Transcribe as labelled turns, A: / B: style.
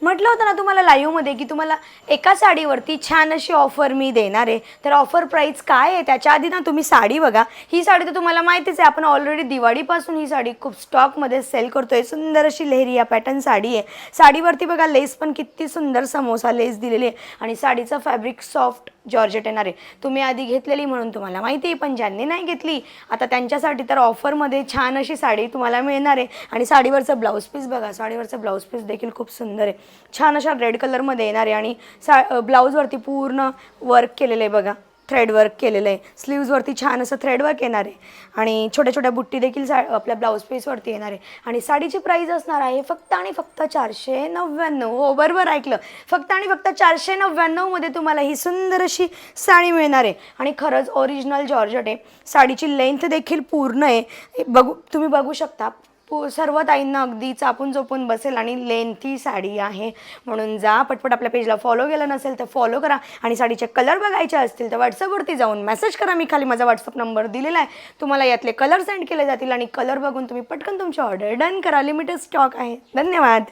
A: म्हटलं होतं ना तुम्हाला लाईव्हमध्ये की तुम्हाला एका साडीवरती छान अशी ऑफर मी देणार आहे. तर ऑफर प्राईस काय आहे त्याच्या आधी ना तुम्ही साडी बघा. ही साडी तर तुम्हाला माहितीच आहे, आपण ऑलरेडी दिवाळीपासून ही साडी खूप स्टॉकमध्ये सेल करतोय. सुंदर अशी लेहरिया पॅटर्न साडी आहे. साडीवरती बघा लेस पण किती सुंदर समोसा लेस दिलेली आहे आणि साडीचं फॅब्रिक सॉफ्ट जॉर्जेट येणार आहे. तुम्ही आधी घेतलेली म्हणून तुम्हाला माहिती आहे, पण ज्यांनी नाही घेतली आता त्यांच्यासाठी तर ऑफरमध्ये छान अशी साडी तुम्हाला मिळणार आहे. आणि साडीवरचं ब्लाऊज पीस बघा, साडीवरचं ब्लाऊज पीस देखील खूप सुंदर आहे. छान अशा रेड कलरमध्ये येणार आहे आणि ब्लाऊजवरती पूर्ण वर्क केलेलं आहे बघा, थ्रेड वर्क केलेलं आहे. स्लीव्जवरती छान असं थ्रेड वर्क येणार आहे आणि छोट्या छोट्या बुट्टी देखील आपल्या ब्लाऊज पीसवरती येणार आहे. आणि साडीची प्राईस असणार आहे फक्त आणि फक्त 499. हो बरोबर ऐकलं, फक्त आणि फक्त 499 मध्ये तुम्हाला ही सुंदर अशी साडी मिळणार आहे. आणि खरंच ओरिजिनल जॉर्जेट आहे. साडीची लेंथ देखील पूर्ण आहे. तुम्ही बघू शकता, सर्व ताईंना अगदी चापून चोपून बसेल आणि लेंथी साडी आहे. म्हणून जा पटपट, आपल्या पेजला फॉलो केलं नसेल तर फॉलो करा. आणि साडीचे कलर बघायचे असतील तर व्हॉट्सअपवरती जाऊन मेसेज करा. मी खाली माझा व्हॉट्सअप नंबर दिलेला आहे, तुम्हाला यातले कलर सेंड केले जातील आणि कलर बघून तुम्ही पटकन तुमची ऑर्डर डन करा. लिमिटेड स्टॉक आहे. धन्यवाद.